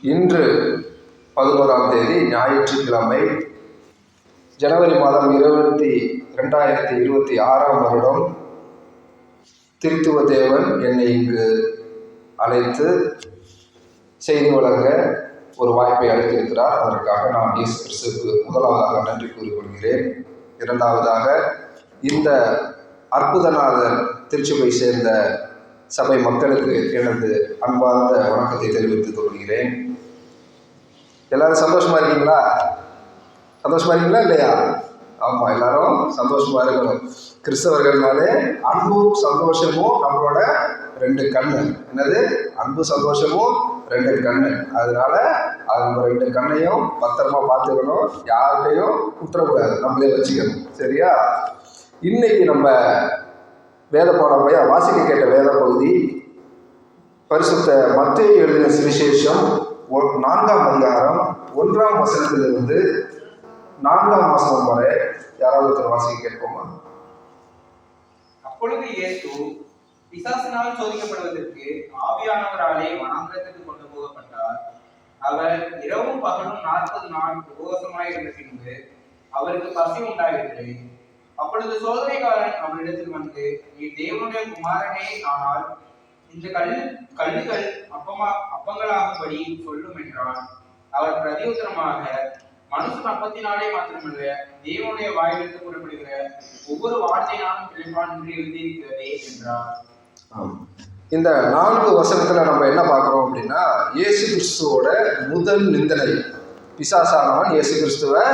இன்று 11ஆம் தேதி ஞாயிற்றுக்கிழமை, ஜனவரி மாதம் 2026ஆம் வருடம். திருத்துவ தேவன் என்னை இங்கு அழைத்து செய்தி வழங்க ஒரு வாய்ப்பை அளித்திருக்கிறார். அதற்காக நான் இயேசு கிறிஸ்துவுக்கு முதலாவதாக நன்றி கூறிக்கொள்கிறேன். இரண்டாவதாக, இந்த அற்புதநாதர் திருச்சபை சேர்ந்த சபை மக்களுக்கு எனது அன்பார்ந்த வணக்கத்தை தெரிவித்துக் கொள்கிறேன். எல்லாரும் சந்தோஷமா இருக்கீங்களா? சந்தோஷமா இருக்கீங்களா இல்லையா? ஆமா, எல்லாரும் சந்தோஷமா இருக்கணும். கிறிஸ்தவர்கள்னாலே அன்பும் சந்தோஷமும் நம்மளோட ரெண்டு கண்ணு. என்னது? அன்பு சந்தோஷமும் ரெண்டு கண்ணு. அதனால அந்த ரெண்டு கண்ணையும் பத்திரமா பார்த்துக்கணும். யார்கிட்டையும் குற்றக்கூடாது, நம்மளே வச்சுக்கணும். சரியா? இன்னைக்கு நம்ம வேத பாடம் வாசிக்க கேட்ட வேத பகுதி பரிசுத்த மத்தேயு எழுதின சுவிசேஷம் 4ஆம் அதிகாரம் 1ஆம் வசனத்திலிருந்து 4ஆம் வசனம் வரை. யாராவது ஒருத்தர் வாசிக்க கேட்போமா? அப்பொழுது இயேசு பிசாசினால் சோதிக்கப்படுவதற்கு ஆவியானவராலே வனாந்திரத்துக்கு கொண்டு போகப்பட்டார். அவர் இரவும் பகலும் 40 நாள் உபவாசமாயிருந்த பின்பு அவருக்கு பசி உண்டாயிற்று. அப்பொழுது சோதனைக்காரன் அவரிடத்தில் வந்து, நீ தேவனுடைய குமாரனே ஆனால் இந்த கல்லுகள் அப்பங்களாகும்படி சொல்லும் என்றான். அவர் பிரதியுத்தரமாக, மனுஷன் அப்பத்தினாலே மாத்திரமல்ல, தேவனுடைய வாயிலிருந்து கூறப்படுகிற ஒவ்வொரு வார்த்தையினாலும் பிழைப்பான் என்று எழுதியிருக்கிறதே என்றார். இந்த 4 வசனத்துல நம்ம என்ன பார்க்கிறோம் அப்படின்னா, இயேசு கிறிஸ்துவோட முதல் நிந்தனை. பிசாசானவன் இயேசு கிறிஸ்துவை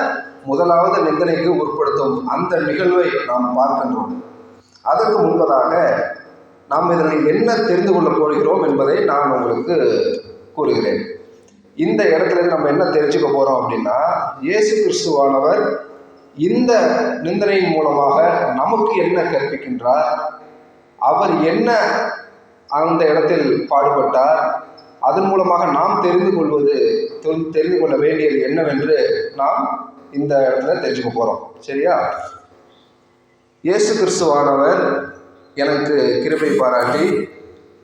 முதலாவது நிந்தனைக்கு உட்படுத்தும் அந்த நிகழ்வை நாம் பார்க்கின்றோம். அதற்கு முன்பதாக நாம் இதனை என்ன தெரிந்து கொள்ள போகிறோம் என்பதை நான் உங்களுக்கு கூறுகிறேன். இந்த இடத்துல நம்ம என்ன தெரிஞ்சுக்க போறோம் அப்படின்னா, இயேசு கிறிஸ்துவானவர் இந்த நிந்தனையின் மூலமாக நமக்கு என்ன கற்பிக்கின்றார், அவர் என்ன அந்த இடத்தில் பாடுபட்டார், அதன் மூலமாக நாம் தெரிந்து கொள்ள வேண்டியது என்னவென்று நாம் இந்த இடத்துல தெரிஞ்சுக்க போறோம். சரியா? இயேசு கிறிஸ்துவானவர் எனக்கு கிருபை பாராட்டி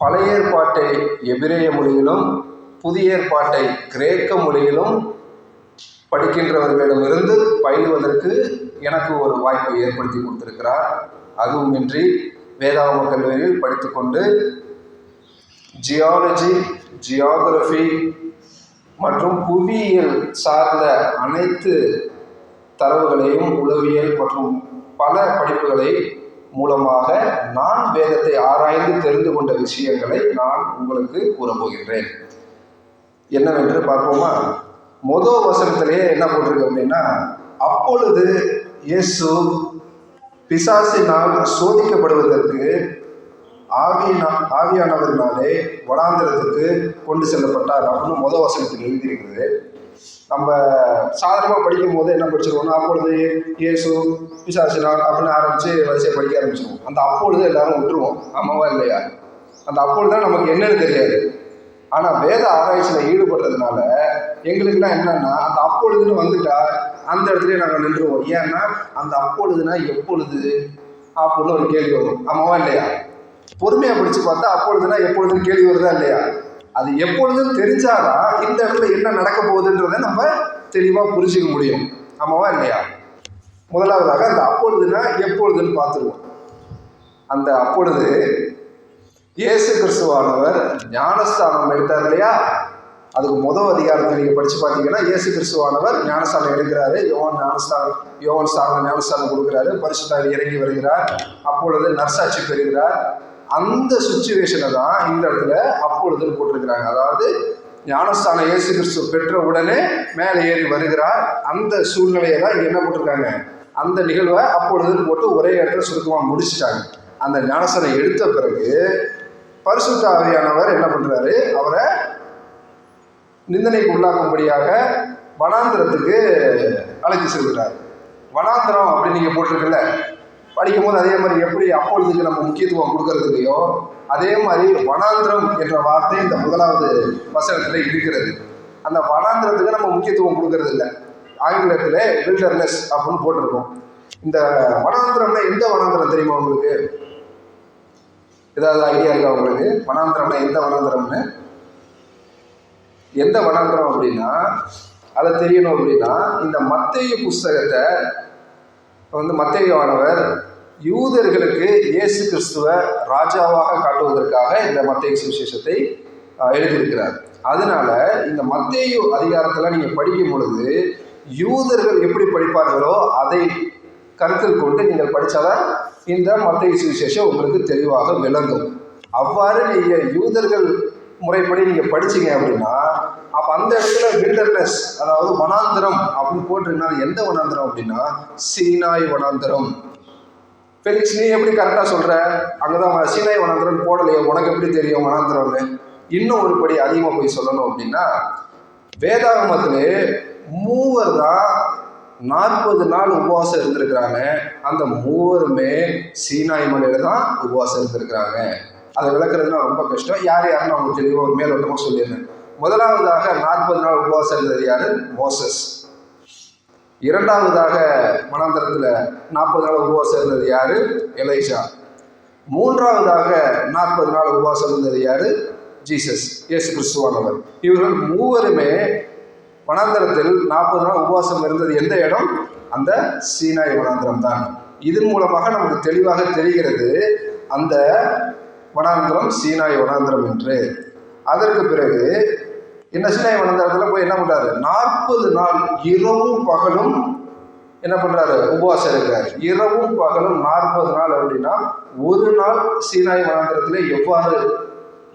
பழைய ஏற்பாட்டை எபிரேய மொழியிலும் புதிய ஏற்பாட்டை கிரேக்க மொழியிலும் படிக்கின்றவர்களிடமிருந்து பயிலுவதற்கு எனக்கு ஒரு வாய்ப்பை ஏற்படுத்தி கொடுத்திருக்கிறார். அதுவும் இன்றி வேதாகம கல்லூரியில் படித்துக்கொண்டு ஜியாலஜி, ஜியோகிராஃபி மற்றும் புவியியல் சார்ந்த அனைத்து தரவுகளையும், உளவியல் மற்றும் பல படிப்புகளை மூலமாக நான் வேதத்தை ஆராய்ந்து தெரிந்து கொண்ட விஷயங்களை நான் உங்களுக்கு கூறப்போகின்றேன். என்னவென்று பார்ப்போமா? முதல் வசனத்திலேயே என்ன போட்டிருக்கு அப்படின்னா, அப்பொழுது இயேசு பிசாசினால் சோதிக்கப்படுவதற்கு ஆவியானவரினாலே வனாந்திரத்துக்கு கொண்டு செல்லப்பட்டார் அப்படின்னு முதல் வசனத்தில் எழுதியிருக்கிறது. நம்ம சாதாரணமாக படிக்கும் போது என்ன படிச்சிருவோம்னா, அப்பொழுது இயேசு பிசாசினால் அப்படின்னு ஆரம்பித்து வரிசையை படிக்க ஆரம்பிச்சிருவோம். அந்த அப்பொழுது எல்லாரும் விட்டுருவோம். ஆமாவா இல்லையா? அந்த அப்பொழுது தான் நமக்கு என்னன்னு தெரியாது. ஆனால் வேத ஆராய்ச்சியில் ஈடுபடுறதுனால எங்களுக்குலாம் என்னன்னா, அந்த அப்பொழுதுன்னு வந்துட்டா அந்த இடத்துலயே நாங்கள் நின்றுவோம். ஏன்னா அந்த அப்பொழுதுனா எப்பொழுது அப்படின்னு ஒரு கேள்வி வரும். ஆமாவா இல்லையா? பொறுமையாக படித்து பார்த்தா அப்பொழுதுனா எப்பொழுதுன்னு கேள்வி வருதா இல்லையா? அது எப்பொழுதுன்னு தெரிஞ்சாதான் இந்த இடத்துல என்ன நடக்க போகுதுன்றதை நம்ம தெளிவாக புரிஞ்சுக்க முடியும். ஆமாவா இல்லையா? முதலாவதாக அந்த அப்பொழுதுனா எப்பொழுதுன்னு பார்த்துருவோம். அந்த அப்பொழுது இயேசு கிறிஸ்துவானவர் ஞானஸ்தானம் எடுத்தார் இல்லையா? அதுக்கு முதல் அதிகாரத்தை நீங்கள் படித்து பார்த்தீங்கன்னா, இயேசு கிறிஸ்துவானவர் ஞானஸ்தானம் எடுக்கிறாரு. யோவான் ஞானஸ்தானம் கொடுக்குறாரு. பரிசுத்த ஆவி இறங்கி வருகிறார். அப்பொழுது நற்சாட்சி பெறுகிறார். அந்த சுச்சுவேஷனை தான் இந்த இடத்துல அப்பொழுதுன்னு போட்டிருக்கிறாங்க. அதாவது ஞானஸ்தானம் இயேசு கிறிஸ்து பெற்ற உடனே மேலே ஏறி வருகிறார். அந்த சூழ்நிலையை தான் இங்கே என்ன போட்டிருக்காங்க, அந்த நிகழ்வை அப்பொழுதுன்னு போட்டு ஒரே இடத்துல சுருக்கமாக முடிச்சுட்டாங்க. அந்த ஞானஸ்தானம் எடுத்த பிறகு பரிசுத்த ஆவியானவர் என்ன பண்றாரு, அவரை நிந்தனைக்கு உள்ளாக்கும்படியாக வனாந்திரத்துக்கு அழைத்து செல்கிறார். வனாந்திரம் அப்படின்னு நீங்க போட்டிருக்கல, படிக்கும் போது அதே மாதிரி எப்படி அப்பொழுதுக்கு நம்ம முக்கியத்துவம் கொடுக்கறது இல்லையோ, அதே மாதிரி வனாந்திரம் என்ற வார்த்தை இந்த முதலாவது வசனத்துல இருக்கிறது. அந்த வனாந்திரத்துக்கு நம்ம முக்கியத்துவம் கொடுக்கறது இல்லை. ஆங்கிலத்துல வில்டர்னஸ் அப்படின்னு போட்டிருக்கோம். இந்த வனாந்திரம்னா எந்த வனாந்திரம் தெரியுமா உங்களுக்கு? ஏதாவது ஐடியா இருக்கா உங்களுக்கு? வனாந்திரம்னா எந்த வனாந்திரம்னு? எந்த வனாந்திரம் அப்படின்னா, அதை தெரியணும் அப்படின்னா, இந்த மத்தேயு புஸ்தகத்தை மத்தேயு ஆனவர் யூதர்களுக்கு இயேசு கிறிஸ்துவ ராஜாவாக காட்டுவதற்காக இந்த மத்தேயு சுவிசேஷத்தை எழுதியிருக்கிறார். அதனால இந்த மத்தேயு அதிகாரத்தில் நீங்கள் படிக்கும் பொழுது யூதர்கள் எப்படி படிப்பார்களோ அதை கருத்தில் கொண்டு நீங்கள் படித்தாதான் இந்த மத்தேயு சுவிசேஷம் உங்களுக்கு தெளிவாக விளங்கும். அவ்வாறு நீங்கள் யூதர்கள் முறைப்படி நீங்கள் படிச்சீங்க அப்படின்னா, அப்போ அந்த இடத்துல வில்டர்னஸ், அதாவது வனாந்திரம் அப்படின்னு போட்டிருக்கீங்கன்னா எந்த வனாந்திரம் அப்படின்னா சீனாய் வனாந்திரம். ஃபெலிக்ஸ், நீ எப்படி கரெக்டாக சொல்கிற? அங்கதான் சீனாய் வனாந்திரம் போடலையே, உனக்கு எப்படி தெரியும் வனாந்திரம்னு? இன்னும் ஒரு படி அதிகமாக போய் சொல்லணும் அப்படின்னா, வேதாகமத்திலே 3 தான் 40 நாள் உபவாசம் இருந்திருக்கிறாங்க. அந்த 3மே சீனாய் மலையில தான் உபவாசம் இருந்திருக்கிறாங்க. அதை விளக்குறதுனா ரொம்ப கஷ்டம். யாருன்னு அவங்க தெளிவாக ஒரு மேலோட்டமாக சொல்லிடுறேன். முதலாவதாக 40 நாள் உபவாசம் இருந்தது யாரு? மோசஸ். இரண்டாவதாக வனாந்தரத்தில் 40 நாள் உபவாசம் இருந்தது யாரு? எலைஷா. மூன்றாவதாக 40 நாள் உபவாசம் இருந்தது யாரு? ஜீசஸ், இயேசு கிறிஸ்துவானவர். இவர்கள் 3மே வனாந்தரத்தில் 40 நாள் உபவாசம் இருந்தது எந்த இடம்? அந்த சீனாய் வனாந்திரம் தான். இதன் மூலமாக நமக்கு தெளிவாக தெரிகிறது அந்த வனாந்திரம் சீனாய் வனாந்திரம் என்று. அதற்கு பிறகு இந்த சீனாய் வனாந்திரத்தில் போய் என்ன பண்றாரு? 40 நாள் இரவும் பகலும் என்ன பண்றாரு? உபவாசம் இருக்கிறார். இரவும் பகலும் 40 நாள் அப்படின்னா ஒரு நாள் சீனாய் வனாந்திரத்தில் எவ்வாறு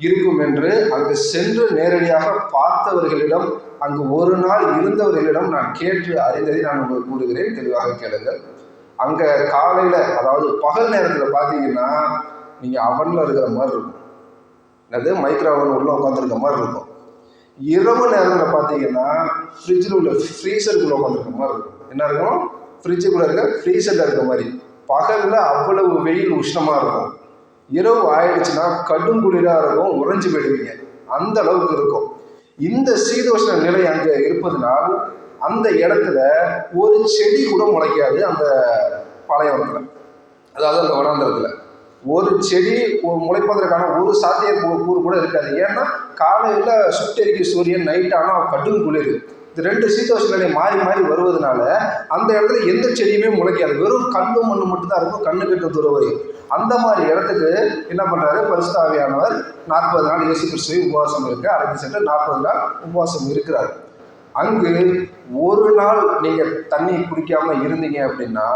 இருக்கும் என்று அங்கு சென்று நேரடியாக பார்த்தவர்களிடம், அங்கு ஒரு நாள் இருந்தவர்களிடம் நான் கேட்டு அறிந்ததை நான் உங்களுக்கு கூறுகிறேன், தெளிவாக கேளுங்கள். அங்க காலையில, அதாவது பகல் நேரத்தில் பார்த்தீங்கன்னா நீங்க அவன்ல இருக்கிற மாதிரி இருக்கும், அது மைக்ரோ அவன் உள்ள உட்காந்துருக்க மாதிரி இருக்கும். இரவு நேரத்தில் பார்த்தீங்கன்னா ஃப்ரிட்ஜில் உள்ள ஃப்ரீசருக்குள்ள உட்காந்துருக்க மாதிரி இருக்கும். என்ன இருக்கும்? ஃப்ரிட்ஜுக்குள்ள இருக்க ஃப்ரீசரில் இருக்க மாதிரி. பகலில் அவ்வளவு வெயில் உஷ்ணமாக இருக்கும். இரவு ஆயிடுச்சுன்னா கடும் குளிராக இருக்கும், உறைஞ்சு போயிடுவீங்க, அந்த அளவுக்கு இருக்கும். இந்த சீதோஷ்ண நிலை அங்கே இருப்பதனால் அந்த இடத்துல ஒரு செடி கூட முளைக்காது. அந்த பாலைவனத்தில், அதாவது அந்த வனாந்தரத்தில் ஒரு செடி முளைப்பதற்கான ஒரு சாத்தியக்கூறு கூட இருக்காது. ஏன்னா காலையில் சுட்டெரிக்கு சூரியன், நைட் ஆனால் கடும் குளிர். இந்த 2 சீதோஷ்ண நிலை மாறி மாறி வருவதனால அந்த இடத்துல எந்த செடியுமே முளைக்காது. வெறும் கல்லு மண்ணு மட்டும்தான் இருக்கும், கண்ணு கெட்ட தூரம் வரையும். அந்த மாதிரி இடத்துக்கு என்ன பண்றாரு? பரிசுத்த ஆவியானவர் 40 நாள் இயேசு கிறிஸ்துவை உபவாசம் இருக்க அழைத்து சென்று 40 நாள் உபவாசம் இருக்கிறார். அங்கு ஒரு நாள் நீங்க தண்ணி குடிக்காம இருந்தீங்க அப்படின்னா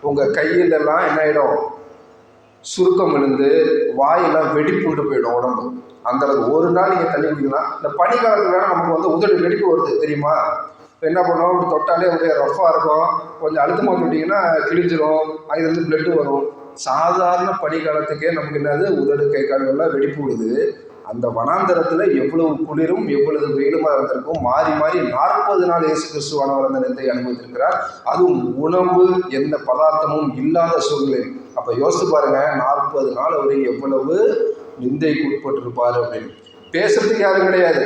உங்க கையிலெல்லாம் என்ன ஆயிடும்? சுருக்கம் விழுந்து வாயெல்லாம் வெடிப்புண்டு போயிடும் உடம்பு. அந்த அளவுக்கு ஒரு நாள் நீங்க தண்ணி குடிக்கலாம். இந்த பனி காலத்துல நமக்கு உதடு வெடிப்பு வருது தெரியுமா? என்ன பண்ணுவோம்? அப்படி தொட்டாலே அப்படியே ரஃப்பாக இருக்கும். கொஞ்சம் அழுத்தமாக தொட்டிங்கன்னா கிழிஞ்சிரும், அதுலேருந்து பிளட்டு வரும். சாதாரண பனிக்காலத்துக்கே நமக்கு என்னது? உதடு கை கால்கள்லாம் வெடிப்பு விடுது. அந்த வனாந்தரத்தில் எவ்வளவு குளிரும் எவ்வளவு வெயிலுமாக இருந்திருக்கும். மாறி மாறி 40 நாள் இயேசு கிறிஸ்துவானவர் அந்த நிந்தை அனுபவித்திருக்கிறார். அதுவும் உணவு எந்த பதார்த்தமும் இல்லாத சூழ்நிலை. அப்போ யோசிச்சு பாருங்க, 40 நாள் அவர் எவ்வளவு நிந்தைக்கு உட்பட்டிருப்பார் அப்படின்னு. பேசுறதுக்கு யாரும் கிடையாது.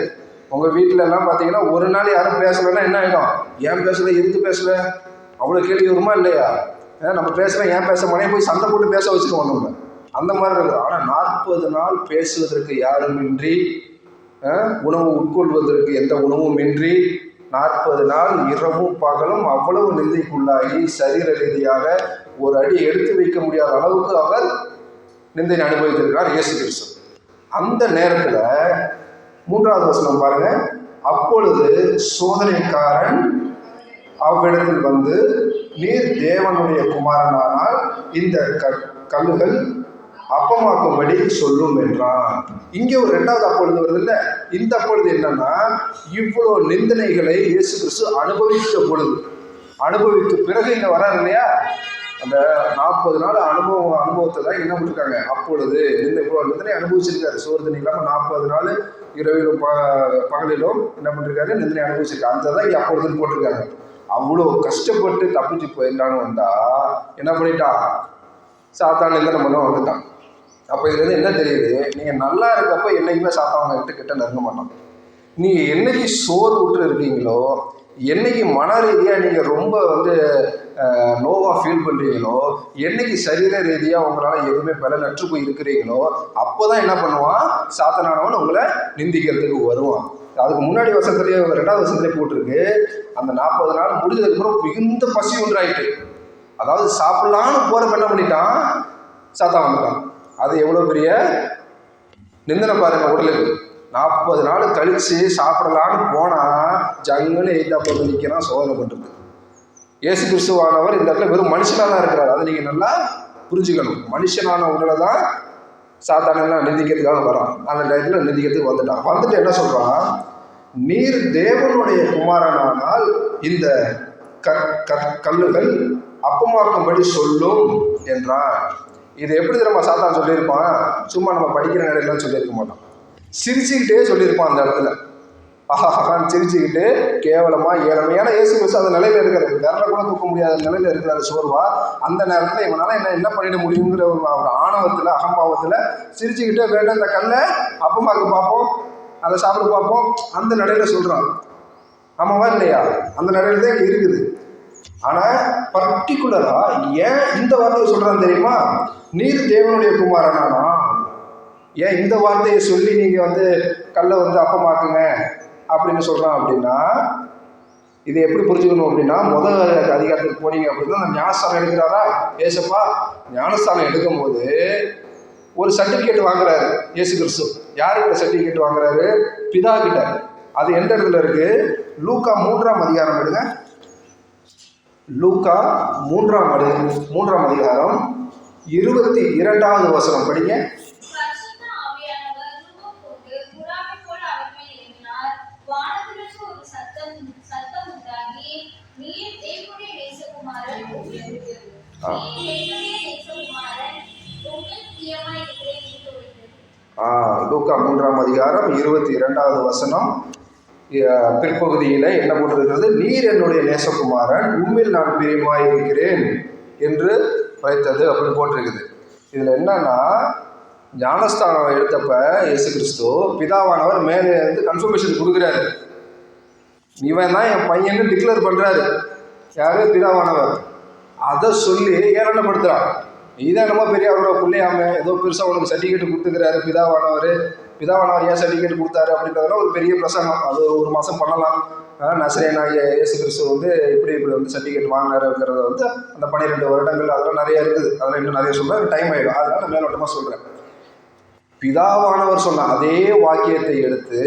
உங்கள் வீட்டில எல்லாம் பார்த்தீங்கன்னா ஒரு நாள் யாரும் பேசலைன்னா என்ன ஆகிடும்? ஏன் பேசலை, எதுக்கு பேசலை, அவ்வளோ கேள்வி வருமா இல்லையா? நம்ம பேசுகிறோம், ஏன் பேச மாட்டேன், போய் சண்டை போட்டு பேச வச்சுருவோம் நம்ம. அந்த மாதிரி இருக்கும். ஆனால் 40 நாள் பேசுவதற்கு யாரும் இன்றி, உணவு உட்கொள்வதற்கு எந்த உணவும் இன்றி 40 நாள் இரவும் பகலும் அவ்வளவு நிந்தைக்குள்ளாகி சரீர ரீதியாக ஒரு அடி எடுத்து வைக்க முடியாத அளவுக்கு அவர் நிந்தை அனுபவித்திருக்கிறார் இயேசு கிறிஸ்து. அந்த நேரத்தில் 3வது வசனம் பாருங்க. அப்பொழுது சோதனைக்காரன் அவ்விடத்தில் வந்து, நீர் தேவனுடைய குமாரனானால் இந்த கல்லுகள் அப்பமாக்கும்படி சொல்லும் என்றான். இங்கே ஒரு 2வது அப்பொழுது வருது இல்ல? இந்த அப்பொழுது என்னன்னா, இவ்வளோ நிந்தனைகளை இயேசு கிறிஸ்து அனுபவித்த பிறகு இங்க வராரு இல்லையா? அந்த 40 நாள் அனுபவத்தை தான் என்ன பண்ணிருக்காங்க? அப்பொழுது இந்த இவ்வளோ நிந்தனை அனுபவிச்சிருக்காரு. சோறு தண்ணி இல்லாமல் 40 நாள் இரவிலும் பகலிலும் என்ன பண்ணிருக்காரு? நிந்தனை அனுபவிச்சிருக்காரு. அந்த தான் இங்கே அப்பொழுதுன்னு போட்டிருக்காங்க. அவ்வளோ கஷ்டப்பட்டு தப்பிச்சு போயிடலான்னு வந்தா என்ன பண்ணிட்டான்? சாத்தான் நிந்தனை பண்ண வந்துட்டான். அப்போ இதுலேருந்து என்ன தெரியுது? நீங்கள் நல்லா இருக்கப்போ என்னைக்குமே சாத்தாவங்க கிட்ட நெருங்க மாட்டான். நீங்கள் என்னைக்கு சோறு விட்டு இருக்கீங்களோ, என்னைக்கு மன ரீதியாக நீங்கள் ரொம்ப லோவாக ஃபீல் பண்ணுறீங்களோ, என்னைக்கு சரீர ரீதியாக உங்களால் எதுவுமே பலனற்று போய் இருக்கிறீங்களோ, அப்போ தான் என்ன பண்ணுவான்? சாத்தானவன் உங்களை நிந்திக்கிறதுக்கு வருவான். அதுக்கு முன்னாடி வருஷத்துலேயே 2வது வருஷத்துலேயே போட்டிருக்கு. அந்த 40 நாள் முடிஞ்சதுக்கப்புறம் மிகுந்த பசி ஒன்றாயிட்டு. அதாவது சாப்பிடலான்னு போகிறப்ப என்ன பண்ணிட்டான், சாத்தான் வந்துட்டான். அது எவ்வளோ பெரிய நிந்தனை பாருங்க உடலுக்கு. 40 நாள் கழித்து சாப்பிடலான்னு போனால் ஜங்குன்னு எய்தாப்ப வந்து நிற்கிறான், சோதனை பண்ணுறது. இயேசு கிறிஸ்துவானவர் இந்த இடத்துல வெறும் மனுஷனாக தான் இருக்கிறார். அதை நீங்கள் நல்லா புரிஞ்சுக்கணும். மனுஷனான உடலை தான் சாத்தானெல்லாம் நிந்திக்கிறதுக்காக வரான். அந்த டயத்தில் நிந்திக்கிறதுக்கு வந்துட்டான். வந்துட்டு என்ன சொல்கிறான், நீர் தேவனுடைய குமாரனானால் இந்த கல்லுகள் அப்பமாக்கும்படி சொல்லும் என்றான். இது எப்படி நம்ம சாத்தான் சொல்லியிருப்பான், சும்மா நம்ம படிக்கிற நேரம் சொல்லியிருக்க மாட்டோம். சிரிச்சுக்கிட்டே சொல்லியிருப்பான் அந்த இடத்துல. ஆஹான்னு சிரிச்சுக்கிட்டு கேவலமாக ஏழமையான இயேசு கிறிஸ்து அந்த நிலையில் இருக்கிறாரு. விரல கூட தூக்க முடியாத நிலையில் இருக்கிறாரு சோர்வா. அந்த நேரத்தில் இவனால் என்ன பண்ணிட முடியுங்கிற ஒரு ஆணவத்தில் அகம்பாவத்தில் சிரிச்சுக்கிட்டே வேண்டாம் இந்த கல்லை அப்பமாக்கு பார்ப்போம், அதை சாப்பிட பார்ப்போம், அந்த நிலையில் சொல்கிறான். ஆமாவா இல்லையா? அந்த நிலையில தான் இருக்குது. ஆனால் பர்டிகுலராக ஏன் இந்த வார்த்தையை சொல்கிறான்னு தெரியுமா? நீர் தேவனுடைய குமாரனானா, ஏன் இந்த வார்த்தையை சொல்லி நீங்கள் வந்து கல்லை வந்து அப்பமாக்குங்க அப்படின்னு சொல்கிறான் அப்படின்னா, இதை எப்படி புரிஞ்சுக்கணும் அப்படின்னா, முதல் அதிகாரத்துக்கு போனீங்க அப்படின்னா அந்த ஞானஸ்தானம் எடுக்கிறாரா ஏசப்பா. ஞானஸ்தானம் எடுக்கும் போது ஒரு சர்டிஃபிகேட் வாங்குறாரு இயேசு கிறிஸ்து. யாருக்கிட்ட சர்டிஃபிகேட் வாங்குறாரு? பிதா கிட்ட. அது எந்த இடத்துல இருக்கு? லூக்கா 3ஆம் அதிகாரம் எடுங்க. லூக்கா 3ஆம் அதிகாரம் 22வது வசனம் படிங்க. லூக்கா 3ஆம் அதிகாரம் 22வது வசனம் பிற்பகுதியில் என்ன போட்டிருக்கிறது? நீர் என்னுடைய நேசகுமாரன், உண்மையில் நான் பிரியமாய் இருக்கிறேன் என்று வைத்தது அப்படின்னு போட்டிருக்குது. இதில் என்னன்னா, ஞானஸ்தானம் எடுத்தப்ப இயேசு கிறிஸ்து பிதாவானவர் மேலே இருந்து கன்ஃபர்மேஷன் கொடுக்குறாரு. இவன் தான் என் பையன்னு டிக்ளேர் பண்ணுறாரு. யாரு? பிதாவானவர். அதை சொல்லி ஏளனப்படுத்துகிறான். இதான் நம்ம பெரிய அவரோட பிள்ளையாம ஏதோ பெருசாக உனக்கு சர்டிஃபிகேட் கொடுத்துக்கிறாரு பிதாவானவர் ஏன் சர்டிஃபிகேட் கொடுத்தாரு அப்படின்றதுலாம் ஒரு பெரிய பிரசங்கம். அது ஒரு மாதம் பண்ணலாம். நசரேயனாகிய இயேசு கிறிஸ்து வந்து இப்படி வந்து சர்டிஃபிகேட் வாங்கினாருங்கிறத வந்து அந்த 12 வருடங்கள் அதெல்லாம் நிறைய இருக்குது. அதெல்லாம் இன்னும் நிறைய சொல்கிறேன், டைம் ஆகிடும். அதனால நான் மேலோட்டமாக சொல்கிறேன். பிதாவானவர் சொன்ன அதே வாக்கியத்தை எடுத்து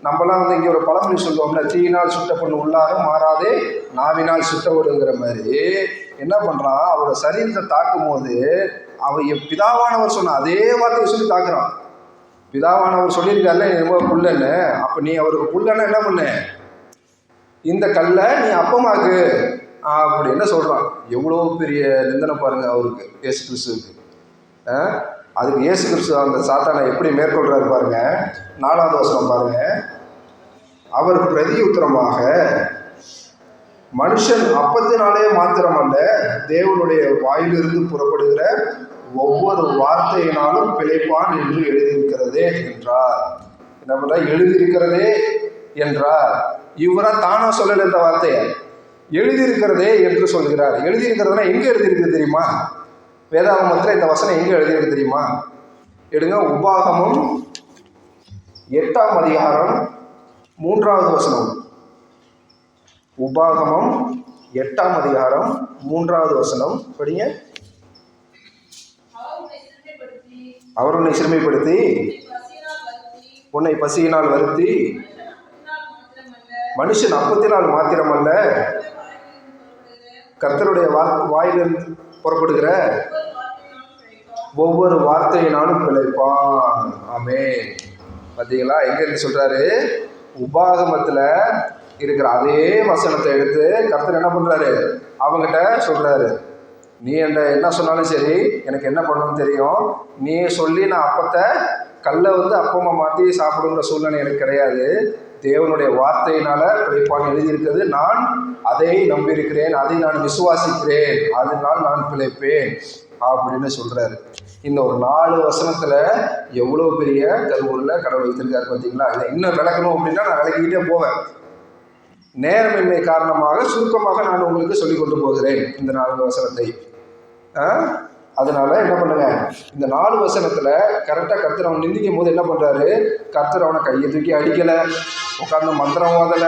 நம்மலாம் வந்து இங்கே ஒரு பழமொழி சொல்லுவோம்ல, தீயினால் சுட்ட பொண்ணு உள்ளாரும் மாறாதே நாவினால் சுட்டவருங்கிற மாதிரி என்ன பண்ணுறான், அவரோட சரீரத்தை தாக்கும் போது பிதாவானவர் சொன்ன அதே வார்த்தையை சொல்லி தாக்குறான். பிதாவானவர் சொல்லியிருக்காருல ரொம்ப புல்லன்னு, அப்போ நீ அவருக்கு புல்லன்னு என்ன பண்ண, இந்த கல்லை நீ அப்பமாக்கு அப்படின்னு சொல்கிறான். எவ்வளோ பெரிய நிந்தனை பாருங்க அவருக்கு, இயேசு கிறிஸ்துவுக்கு. அதுக்கு இயேசு கிறிஸ்து அந்த சாத்தானை எப்படி மேற்கொள்றாரு பாருங்க. 4வது வசனம் பாருங்க. அவர் பிரதி உத்தரமாக, மனுஷன் அப்பத்தினாலே மாத்திரமல்ல தேவனுடைய வாயிலிருந்து புறப்படுகிற ஒவ்வொரு வார்த்தையினாலும் பிழைப்பான் என்று எழுதியிருக்கிறதே என்றார். என்ன பண்ற? எழுதியிருக்கிறதே என்றார். இவரா தானா சொல்லல, இந்த வார்த்தையை எழுதியிருக்கிறதே என்று சொல்கிறார். எழுதியிருக்கிறதுனா எங்க எழுதியிருக்கு தெரியுமா? வேதாகமத்தில் இந்த வசனம் எங்க எழுதியிருக்கு தெரியுமா? எடுங்க, உபாகமம் 8ஆம் அதிகாரம் 3வது வசனம். உபாகமம் 8ஆம் அதிகாரம் 3வது வசனம் படிங்க. அவர் உன்னை சிறுமைப்படுத்தி உன்னை பசியினால் வருத்தி, மனுஷன் அப்பத்தினால் மாத்திரமல்ல கர்த்தருடைய வாயிலிருந்து புறப்படுகிற ஒவ்வொரு வார்த்தையினாலும் பிழைப்பான். ஆமென். பார்த்தீங்களா? எங்க இருந்து சொல்றாரு? உபாகமத்தில் இருக்கிற அதே வசனத்தை எடுத்து கர்த்தர் என்ன பண்றாரு, அவங்ககிட்ட சொல்றாரு, நீ என்ன சொன்னாலும் சரி, எனக்கு என்ன பண்ணணும்னு தெரியும். நீ சொல்லி நான் அப்பத்தை கல்லை வந்து அப்பமா மாற்றி சாப்பிடுங்கிற சூழ்நிலை எனக்கு கிடையாது. தேவனுடைய வார்த்தையினால பிழைப்பான் எழுதியிருக்கிறது. நான் அதை நம்பியிருக்கிறேன், அதை நான் விசுவாசிக்கிறேன், அதனால் நான் பிழைப்பேன் அப்படின்னு சொல்றாரு. இந்த ஒரு 4 வசனத்துல எவ்வளோ பெரிய கருவூரில் கடவுள் வைத்திருக்காரு பார்த்தீங்களா? இதை இன்னும் விளக்கணும் அப்படின்னா நான் விளக்கிக்கிட்டே போவேன். நேரமின்மை காரணமாக சுருக்கமாக நான் உங்களுக்கு சொல்லிக் கொண்டு போகிறேன் இந்த 4 வசனத்தை. அதனால என்ன பண்ணுங்க, இந்த 4 வசனத்துல கரெக்டா கர்த்தர் அவன் நிந்திக்கும் போது என்ன பண்றாரு, கர்த்தர் அவனை கையை தூக்கி அடிக்கல, உட்கார்ந்து மந்திரம் ஓதல,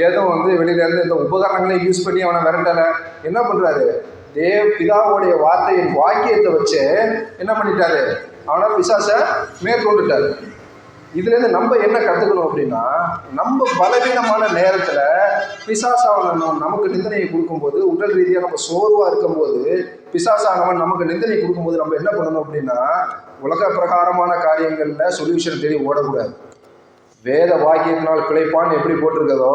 ஏதோ வெளியில இருந்து இந்த உபகரணங்களையும் யூஸ் பண்ணி அவனை விரட்டல. என்ன பண்றாரு, பிதாவுடைய வார்த்தையின் வாக்கியத்தை வச்சு என்ன பண்ணிட்டாரு, அவனை பிசாச மேற்கொண்டுட்டாரு. இதுல இருந்து நம்ம என்ன கத்துக்கணும் அப்படின்னா, நம்ம பலவீனமான நேரத்துல பிசாசானவன் நமக்கு நிந்தனையை கொடுக்கும்போது, உடல் ரீதியா நம்ம சோர்வா இருக்கும்போது பிசாசானவன் நமக்கு நிந்தனை கொடுக்கும்போது நம்ம என்ன பண்ணணும் அப்படின்னா, உலக பிரகாரமான காரியங்கள்ல சொல்யூஷன் தேடி ஓடக்கூடாது. வேத வாக்கியத்தினால் பிழைப்பான்னு எப்படி போட்டிருக்கதோ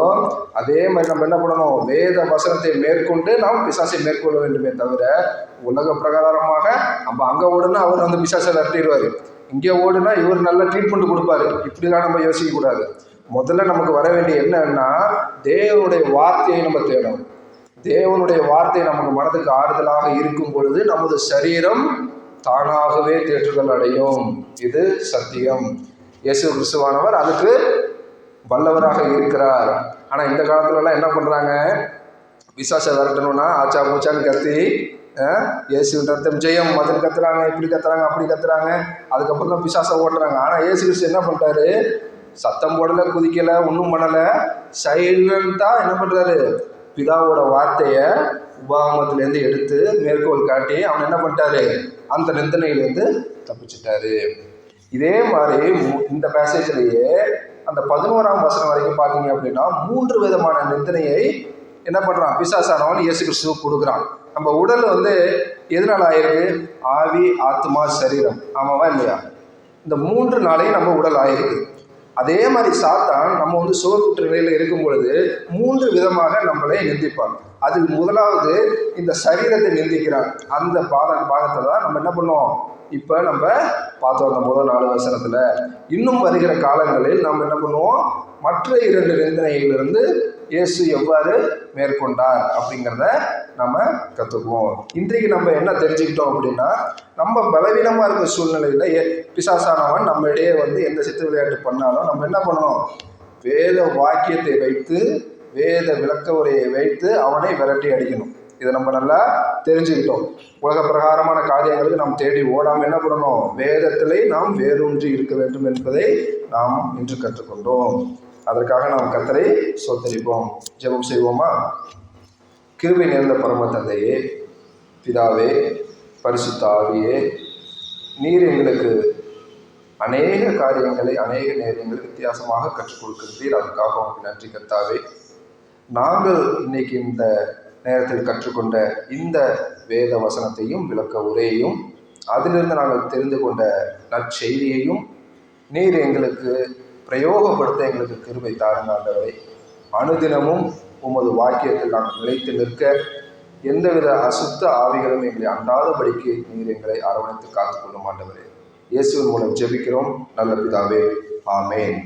அதே மாதிரி நம்ம என்ன பண்ணணும், வேத வசனத்தை மேற்கொண்டு நாம் பிசாசை மேற்கொள்ள வேண்டுமே தவிர, உலக பிரகாரமாக நம்ம அங்க ஓடுனா அவர் பிசாசை விரட்டிடுவாரு, இங்கே ஓடுனா இவர் நல்ல ட்ரீட்மெண்ட் கொடுப்பாரு, இப்படிலாம் நம்ம யோசிக்க கூடாது. முதல்ல நமக்கு வர வேண்டிய என்னன்னா, தேவனுடைய வார்த்தையை நம்ம தேடணும். தேவனுடைய வார்த்தை நமக்கு மனதுக்கு ஆறுதலாக இருக்கும் பொழுது நமது சரீரம் தானாகவே தேற்றுதல் அடையும். இது சத்தியம். இயேசு கிறிஸ்துவானவர் அதுக்கு வல்லவராக இருக்கிறார். ஆனா இந்த காலத்துலலாம் என்ன பண்றாங்க, பிசாசை விரட்டணும்னா ஆச்சா பூச்சான்னு கத்தி இயேசுவின் ரத்தம் ஜெயம் மதன் கத்துறாங்க, இப்படி கத்துறாங்க, அப்படி கத்துறாங்க, அதுக்கப்புறம் தான் பிசாசை ஓட்டுறாங்க. ஆனா இயேசு கிறிஸ்து என்ன பண்றாரு, சத்தம் போடல, குதிக்கல, ஒன்றும் பண்ணல, சைலண்டா என்ன பண்றாரு, பிதாவோட வார்த்தைய உபாகமத்திலேருந்து எடுத்து மேற்கோள் காட்டி அவன் என்ன பண்ணிட்டாரு, அந்த நிந்தனையிலேருந்து தப்பிச்சிட்டாரு. இதே மாதிரி இந்த பேசேஜ்லேயே அந்த 11ஆம் வசனம் வரைக்கும் பார்த்தீங்க அப்படின்னா 3 விதமான நிந்தனையை என்ன பண்றான், பிசாசானவன் இயேசு கிறிஸ்துவ கொடுக்குறான். நம்ம உடல் எதனால ஆயிருக்கு, ஆவி, ஆத்மா, சரீரம், ஆமாவா இல்லையா? இந்த 3 நாளையும் நம்ம உடல் ஆயிருக்கு. அதே மாதிரி சாத்தான் நம்ம சோர்வுற்ற நிலையில இருக்கும் பொழுது 3 விதமாக நம்மளை நிந்திப்பான். அது முதலாவது இந்த சரீரத்தை நிந்திக்கிறான். அந்த பாகத்தை தான் நம்ம என்ன பண்ணோம், இப்ப நம்ம பார்த்தோம் அந்த முதல் 4 வசனத்துல. இன்னும் வருகிற காலங்களில் நம்ம என்ன பண்ணுவோம், மற்ற 2 நிந்தனைகளிலிருந்து இயேசு எவ்வாறு மேற்கொண்டார் அப்படிங்கிறத நம்ம கற்றுக்குவோம். இன்றைக்கு நம்ம என்ன தெரிஞ்சுக்கிட்டோம் அப்படின்னா, நம்ம பலவீனமாக இருக்கிற சூழ்நிலையில் பிசாசானவன் நம்மளிடையே எந்த சித்து விளையாட்டு பண்ணாலும் நம்ம என்ன பண்ணணும், வேத வாக்கியத்தை வைத்து, வேத விளக்க உரையை வைத்து அவனை விரட்டி அடிக்கணும். இதை நம்ம நல்லா தெரிஞ்சுக்கிட்டோம். உலக பிரகாரமான காரியங்களுக்கு நாம் தேடி ஓடாமல் என்ன பண்ணணும், வேதத்திலே நாம் வேரூன்றி இருக்க வேண்டும் என்பதை நாம் இன்று கற்றுக்கொண்டோம். அதற்காக நாம் கர்த்தரை ஸ்தோத்திரிப்போம். ஜெபம் செய்வோமா? கிருபை நிறைந்த பரம தந்தையே, பிதாவே, பரிசுத்த ஆவியே, நீர் எங்களுக்கு அநேக காரியங்களை அநேக நேரங்களை வித்தியாசமாக கற்றுக் கொடுக்கின்றீர். அதுக்காக உங்களுக்கு நன்றி கர்த்தாவே. நாங்கள் இன்னைக்கு இந்த நேரத்தில் கற்றுக்கொண்ட இந்த வேத வசனத்தையும் விளக்க உரையையும் அதிலிருந்து நாங்கள் தெரிந்து கொண்ட நற்செய்தியையும் நீர் எங்களுக்கு பிரயோகப்படுத்த எங்களுக்கு கிருபை தாருங்க ஆண்டவரே. அனுதினமும் உமது வாக்கியத்தில் நாங்கள் நிலைத்து நிற்க எந்தவித அசுத்த ஆவிகளும் எங்களை அண்டாதபடிக்கு நீர் எங்களை அரவணைத்து காத்துக்கொள்ளும் ஆண்டவரே. இயேசுவின் மூலம் ஜெபிக்கிறோம் நல்ல பிதாவே. ஆமேன்.